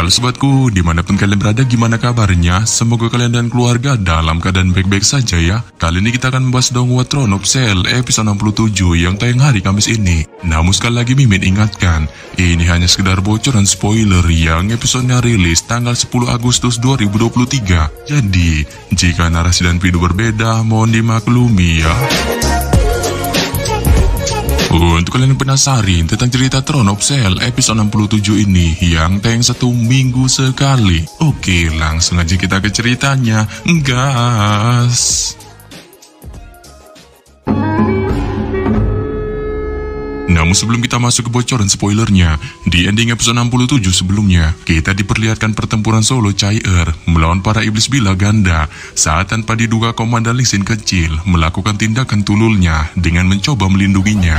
Halo sobatku, dimanapun kalian berada, gimana kabarnya? Semoga kalian dan keluarga dalam keadaan baik-baik saja ya. Kali ini kita akan membahas Dongwoo Throne of Cell episode 67 yang tayang hari Kamis ini. Namun sekali lagi Mimin ingatkan, ini hanya sekedar bocoran spoiler yang episodenya rilis tanggal 10 Agustus 2023. Jadi, jika narasi dan video berbeda, mohon dimaklumi ya. Untuk kalian yang penasaran tentang cerita Throne of Cell episode 67 ini yang tayang 1 minggu sekali, oke, langsung aja kita ke ceritanya, gas. Namun sebelum kita masuk ke bocoran spoilernya, di ending episode 67 sebelumnya, kita diperlihatkan pertempuran solo Chai-Er melawan para iblis bila ganda saat tanpa diduga Komandan Lee Sin kecil melakukan tindakan tululnya dengan mencoba melindunginya.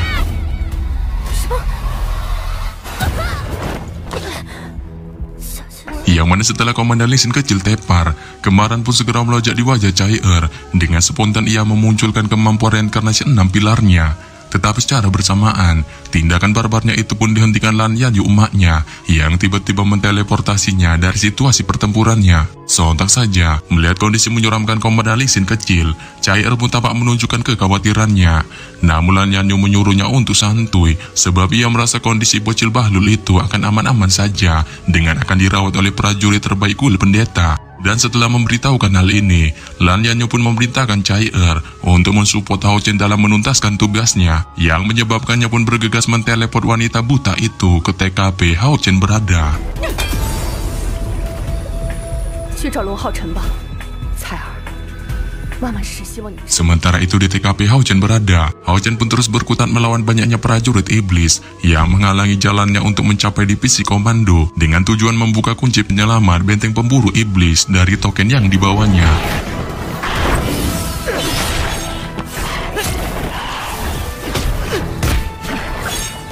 Yang mana setelah Komandan Lee Sin kecil tepar, kemarahan pun segera melonjak di wajah Chai-Er. Dengan spontan ia memunculkan kemampuan reinkarnasi 6 pilarnya. Tetapi secara bersamaan, tindakan barbarnya itu pun dihentikan Lan Yanyu umatnya yang tiba-tiba menteleportasinya dari situasi pertempurannya. Sontak saja, melihat kondisi menyeramkan Komandan Lee Sin kecil, Chai-Er pun tampak menunjukkan kekhawatirannya. Namun Lan Yanyu menyuruhnya untuk santuy, sebab ia merasa kondisi bocil bahlul itu akan aman-aman saja dengan akan dirawat oleh prajurit terbaik kuil pendeta. Dan setelah memberitahukan hal ini, Lan Yanyu pun memerintahkan Chai-Er untuk mensupport Hao Chen dalam menuntaskan tugasnya, yang menyebabkannya pun bergegas menteleport wanita buta itu ke TKP Hao Chen berada. Sementara itu di TKP Hao Chen berada, Hao Chen pun terus berkutat melawan banyaknya prajurit iblis yang menghalangi jalannya untuk mencapai divisi komando dengan tujuan membuka kunci penyelamat benteng pemburu iblis dari token yang dibawanya.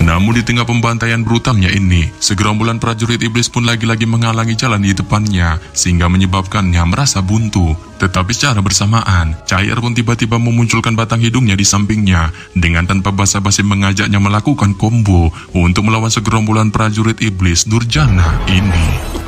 Namun di tengah pembantaian brutalnya ini, segerombolan prajurit iblis pun lagi-lagi menghalangi jalan di depannya, sehingga menyebabkannya merasa buntu. Tetapi secara bersamaan, Chai-Er pun tiba-tiba memunculkan batang hidungnya di sampingnya, dengan tanpa basa-basi mengajaknya melakukan combo untuk melawan segerombolan prajurit iblis durjana ini.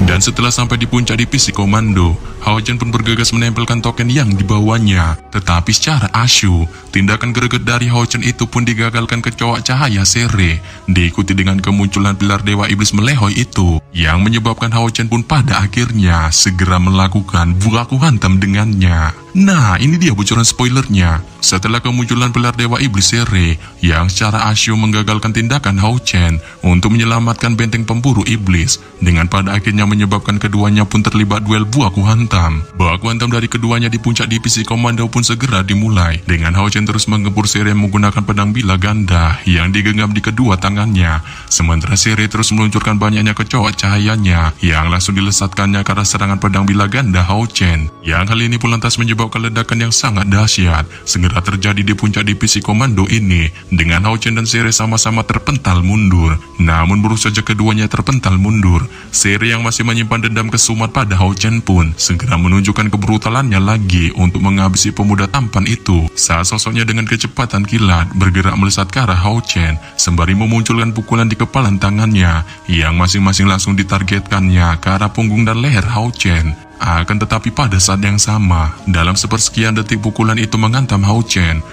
Dan setelah sampai di puncak divisi komando, Hao Chen pun bergegas menempelkan token yang dibawanya. Tetapi secara asyik, tindakan greget dari Hao Chen itu pun digagalkan kecoa cahaya Sere, diikuti dengan kemunculan pilar dewa iblis melehoi itu, yang menyebabkan Hao Chen pun pada akhirnya segera melakukan buku hantam dengannya. Nah, ini dia bocoran spoilernya. Setelah kemunculan pilar dewa iblis Sere yang secara asyik menggagalkan tindakan Hao Chen untuk menyelamatkan benteng pemburu iblis, dengan pada akhirnya menyebabkan keduanya pun terlibat duel buku hantam. Buku hantam dari keduanya di puncak divisi komando pun segera dimulai, dengan Hao Chen terus menggempur Sere menggunakan pedang bila ganda yang digenggam di kedua tangannya. Sementara Sere terus meluncurkan banyaknya kecoa cahayanya yang langsung dilesatkannya ke arah serangan pedang bila ganda Hao Chen. Yang hal ini pun lantas menyebabkan ledakan yang sangat dahsyat segera terjadi di puncak divisi komando ini, dengan Hao Chen dan Sere sama-sama terpental mundur. Namun baru saja keduanya terpental mundur, Sere yang masih menyimpan dendam kesumat pada Hao Chen pun segera menunjukkan kebrutalannya lagi untuk menghabisi pemuda tampan itu, saat sosoknya dengan kecepatan kilat bergerak melesat ke arah Hao Chen sembari memunculkan pukulan di kepalan tangannya yang masing-masing langsung ditargetkannya ke arah punggung dan leher Hao Chen. Akan tetapi pada saat yang sama, dalam sepersekian detik pukulan itu menghantam Hao Chen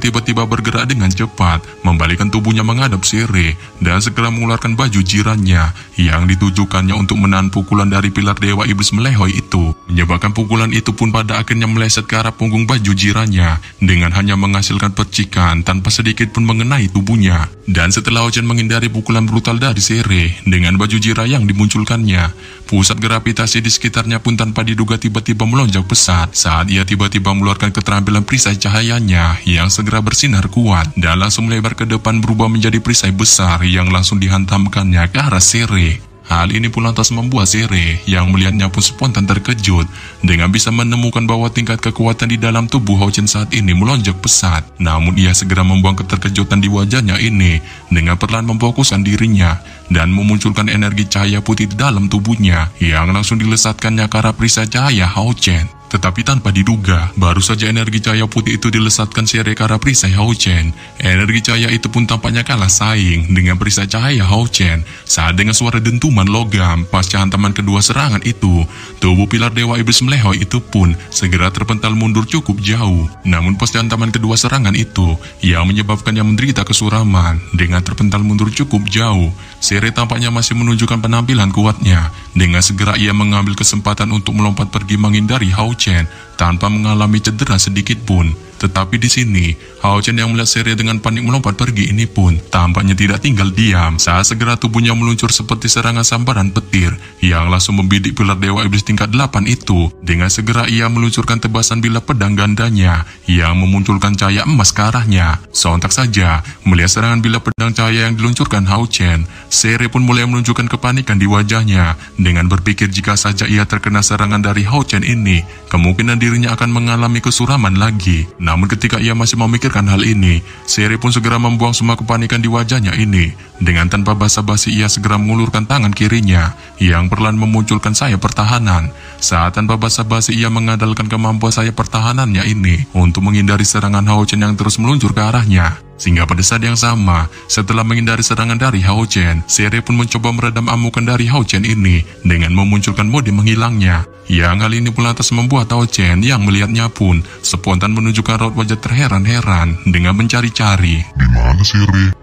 tiba-tiba bergerak dengan cepat, membalikkan tubuhnya menghadap Sere, dan segera mengeluarkan baju jirannya yang ditujukannya untuk menahan pukulan dari pilar dewa iblis melehoi itu, menyebabkan pukulan itu pun pada akhirnya meleset ke arah punggung baju jirannya, dengan hanya menghasilkan percikan tanpa sedikit pun mengenai tubuhnya. Dan setelah Hao Chen menghindari pukulan brutal dari Sere dengan baju jira yang dimunculkannya, pusat gravitasi di sekitarnya pun tanpa diduga tiba-tiba melonjak pesat saat ia tiba-tiba mengeluarkan keterampilan perisai cahayanya yang segera bersinar kuat dan langsung melebar ke depan berubah menjadi perisai besar yang langsung dihantamkannya ke arah Sere. Hal ini pun lantas membuat Sere yang melihatnya pun spontan terkejut dengan bisa menemukan bahwa tingkat kekuatan di dalam tubuh Hao Chen saat ini melonjak pesat. Namun ia segera membuang keterkejutan di wajahnya ini dengan perlahan memfokuskan dirinya dan memunculkan energi cahaya putih di dalam tubuhnya yang langsung dilesatkannya ke arah perisai cahaya Hao Chen. Tetapi tanpa diduga, baru saja energi cahaya putih itu dilesatkan Sere ke arah perisai Hao Chen. Energi cahaya itu pun tampaknya kalah saing dengan perisai cahaya Hao Chen. Saat dengan suara dentuman logam, pasca hantaman kedua serangan itu, tubuh pilar Dewa Iblis Melehoi itu pun segera terpental mundur cukup jauh. Namun pasca hantaman kedua serangan itu, yang menyebabkannya menderita kesuraman dengan terpental mundur cukup jauh, Sere tampaknya masih menunjukkan penampilan kuatnya. Dengan segera ia mengambil kesempatan untuk melompat pergi menghindari Hao Chen tanpa mengalami cedera sedikit pun. Tetapi di sini, Hao Chen yang melihat Sere dengan panik melompat pergi ini pun tampaknya tidak tinggal diam saat segera tubuhnya meluncur seperti serangan sambaran petir yang langsung membidik pilar Dewa Iblis tingkat 8 itu. Dengan segera ia meluncurkan tebasan bilah pedang gandanya yang memunculkan cahaya emas ke arahnya. Sontak saja, melihat serangan bilah pedang cahaya yang diluncurkan Hao Chen, Sere pun mulai menunjukkan kepanikan di wajahnya dengan berpikir jika saja ia terkena serangan dari Hao Chen ini, kemungkinan dirinya akan mengalami kesuraman lagi. Namun ketika ia masih memikirkan hal ini, Sere pun segera membuang semua kepanikan di wajahnya ini. Dengan tanpa basa-basi ia segera mengulurkan tangan kirinya yang perlahan memunculkan sayap pertahanan. Saat tanpa basa-basi ia mengandalkan kemampuan sayap pertahanannya ini untuk menghindari serangan Hao Chen yang terus meluncur ke arahnya. Sehingga pada saat yang sama, setelah menghindari serangan dari Hao Chen, Sere pun mencoba meredam amukan dari Hao Chen ini dengan memunculkan mode menghilangnya. Yang hal ini pun lantas membuat Hao Chen yang melihatnya pun spontan menunjukkan raut wajah terheran-heran dengan mencari-cari. Di mana Sere?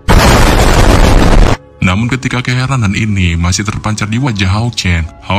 Namun ketika keheranan ini masih terpancar di wajah Hao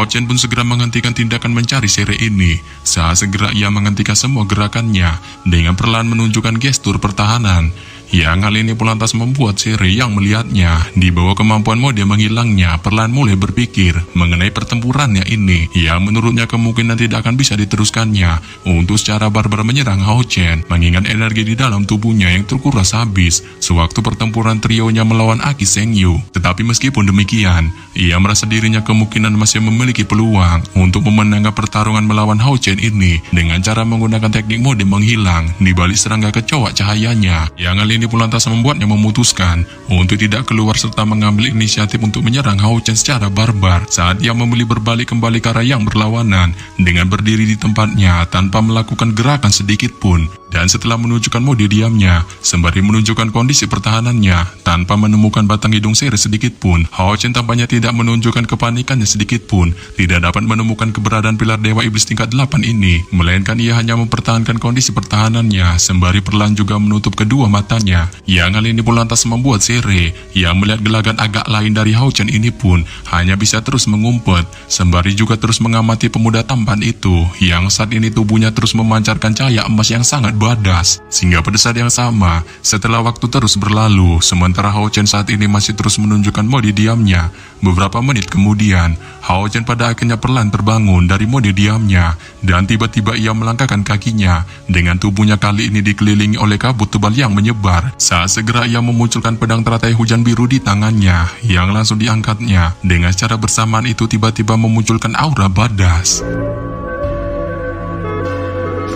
Chen pun segera menghentikan tindakan mencari Sere ini. Saat segera ia menghentikan semua gerakannya dengan perlahan menunjukkan gestur pertahanan. Yang hal ini pun lantas membuat Sere yang melihatnya di bawah kemampuan mode menghilangnya perlahan mulai berpikir mengenai pertempurannya ini yang menurutnya kemungkinan tidak akan bisa diteruskannya untuk secara barbar menyerang Hao Chen, mengingat energi di dalam tubuhnya yang terkuras habis sewaktu pertempuran trionya melawan Aki Sengyu. Tetapi meskipun demikian, ia merasa dirinya kemungkinan masih memiliki peluang untuk memenangkan pertarungan melawan Hao Chen ini dengan cara menggunakan teknik mode menghilang di balik serangga kecoak cahayanya. Yang hal ini pun lantas membuatnya memutuskan untuk tidak keluar serta mengambil inisiatif untuk menyerang Hao Chen secara barbar saat ia memilih berbalik kembali ke arah yang berlawanan dengan berdiri di tempatnya tanpa melakukan gerakan sedikit pun. Dan setelah menunjukkan mode diamnya, sembari menunjukkan kondisi pertahanannya, tanpa menemukan batang hidung Sere sedikit pun, Hao Chen tampaknya tidak menunjukkan kepanikannya sedikit pun, tidak dapat menemukan keberadaan pilar Dewa Iblis tingkat 8 ini, melainkan ia hanya mempertahankan kondisi pertahanannya, sembari perlahan juga menutup kedua matanya. Yang hal ini pun lantas membuat Sere, yang melihat gelagat agak lain dari Hao Chen ini pun, hanya bisa terus mengumpet, sembari juga terus mengamati pemuda tampan itu, yang saat ini tubuhnya terus memancarkan cahaya emas yang sangat badas. Sehingga pada saat yang sama, setelah waktu terus berlalu, sementara Hao Chen saat ini masih terus menunjukkan mode diamnya, beberapa menit kemudian, Hao Chen pada akhirnya perlahan terbangun dari mode diamnya, dan tiba-tiba ia melangkahkan kakinya, dengan tubuhnya kali ini dikelilingi oleh kabut tebal yang menyebar. Saat segera ia memunculkan pedang teratai hujan biru di tangannya, yang langsung diangkatnya, dengan secara bersamaan itu tiba-tiba memunculkan aura badas.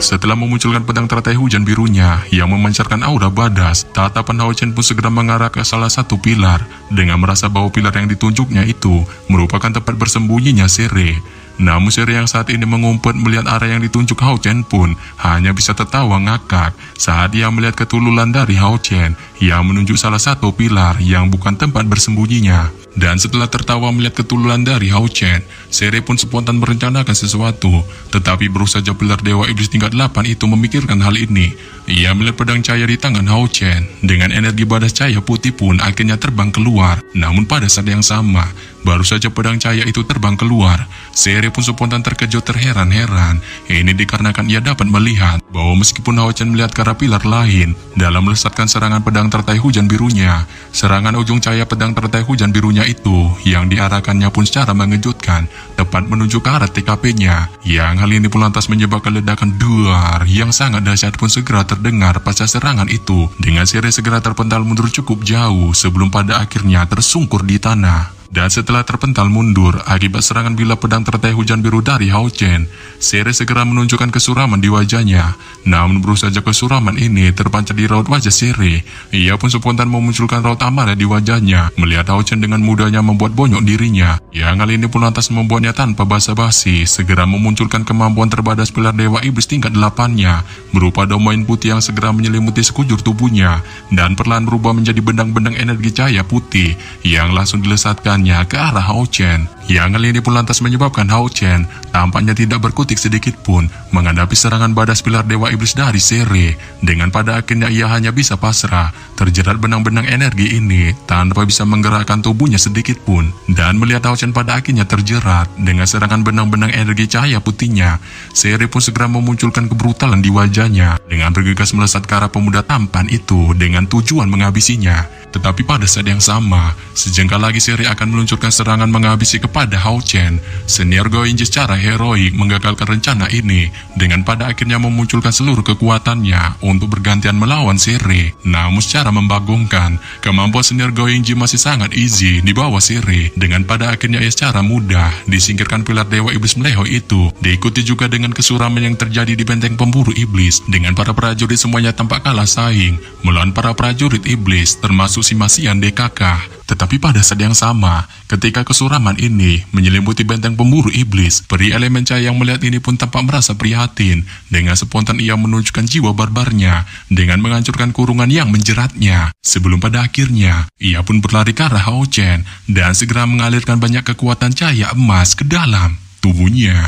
Setelah memunculkan pedang teratai hujan birunya yang memancarkan aura badas, tatapan Hao Chen pun segera mengarah ke salah satu pilar dengan merasa bahwa pilar yang ditunjuknya itu merupakan tempat bersembunyinya Sere. Namun Sere yang saat ini mengumpet melihat arah yang ditunjuk Hao Chen pun hanya bisa tertawa ngakak saat ia melihat ketululan dari Hao Chen yang menunjuk salah satu pilar yang bukan tempat bersembunyinya. Dan setelah tertawa melihat ketululan dari Hao Chen, Sere pun spontan merencanakan sesuatu. Tetapi baru saja pilar Dewa Iblis tingkat 8 itu memikirkan hal ini, ia melihat pedang cahaya di tangan Hao Chen dengan energi badas cahaya putih pun akhirnya terbang keluar. Namun pada saat yang sama, baru saja pedang cahaya itu terbang keluar, Sere pun spontan terkejut terheran-heran. Ini dikarenakan ia dapat melihat bahwa meskipun Hao Chen melihat ke arah pilar lain dalam melesatkan serangan pedang teratai hujan birunya, serangan ujung cahaya pedang teratai hujan birunya itu yang diarahkannya pun secara mengejutkan tepat menuju ke arah TKP-nya. Yang hal ini pun lantas menyebabkan ledakan duar yang sangat dahsyat pun segera terdengar pasca serangan itu, dengan Sere segera terpental mundur cukup jauh sebelum pada akhirnya tersungkur di tanah. Dan setelah terpental mundur akibat serangan bilah pedang tertai hujan biru dari Hao Chen, Sere segera menunjukkan kesuraman di wajahnya. Namun berusaha saja kesuraman ini terpancar di raut wajah Sere. Ia pun spontan memunculkan raut amarah di wajahnya melihat Hao Chen dengan mudahnya membuat bonyok dirinya. Yang hal ini pun lantas membuatnya tanpa basa-basi segera memunculkan kemampuan terbadas pilar Dewa Iblis tingkat 8-nya berupa domain putih yang segera menyelimuti sekujur tubuhnya dan perlahan berubah menjadi bendang-bendang energi cahaya putih yang langsung dilesatkan ke arah Hao Chen. Yang hal ini pun lantas menyebabkan Hao Chen tampaknya tidak berkutik sedikit pun menghadapi serangan badas pilar Dewa Iblis dari Sere. Dengan pada akhirnya ia hanya bisa pasrah terjerat benang-benang energi ini tanpa bisa menggerakkan tubuhnya sedikit pun. Dan melihat Hao Chen pada akhirnya terjerat dengan serangan benang-benang energi cahaya putihnya, Sere pun segera memunculkan kebrutalan di wajahnya dengan bergegas melesat ke arah pemuda tampan itu dengan tujuan menghabisinya. Tetapi pada saat yang sama, sejengkal lagi Sere akan meluncurkan serangan menghabisi kepada Hao Chen. Senior Goenji secara heroik menggagalkan rencana ini dengan pada akhirnya memunculkan seluruh kekuatannya untuk bergantian melawan Sere. Namun secara membagongkan, kemampuan senior Goenji masih sangat easy di bawah Sere. Dengan pada akhirnya ia secara mudah disingkirkan pilar Dewa Iblis Meleho itu. Diikuti juga dengan kesuraman yang terjadi di benteng pemburu iblis dengan para prajurit semuanya tampak kalah saing melawan para prajurit iblis termasuk si Masian DKK. Tetapi pada saat yang sama, ketika kesuraman ini menyelimuti benteng pemburu iblis, peri elemen cahaya yang melihat ini pun tampak merasa prihatin. Dengan spontan ia menunjukkan jiwa barbarnya dengan menghancurkan kurungan yang menjeratnya. Sebelum pada akhirnya, ia pun berlari ke arah Hao Chen dan segera mengalirkan banyak kekuatan cahaya emas ke dalam tubuhnya.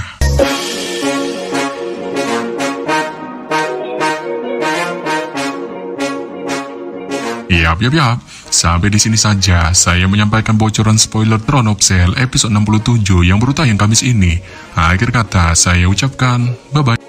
Yap. Sampai di sini saja saya menyampaikan bocoran spoiler Throne of Cell episode 67 yang baru tayang Kamis ini. Akhir kata saya ucapkan bye-bye.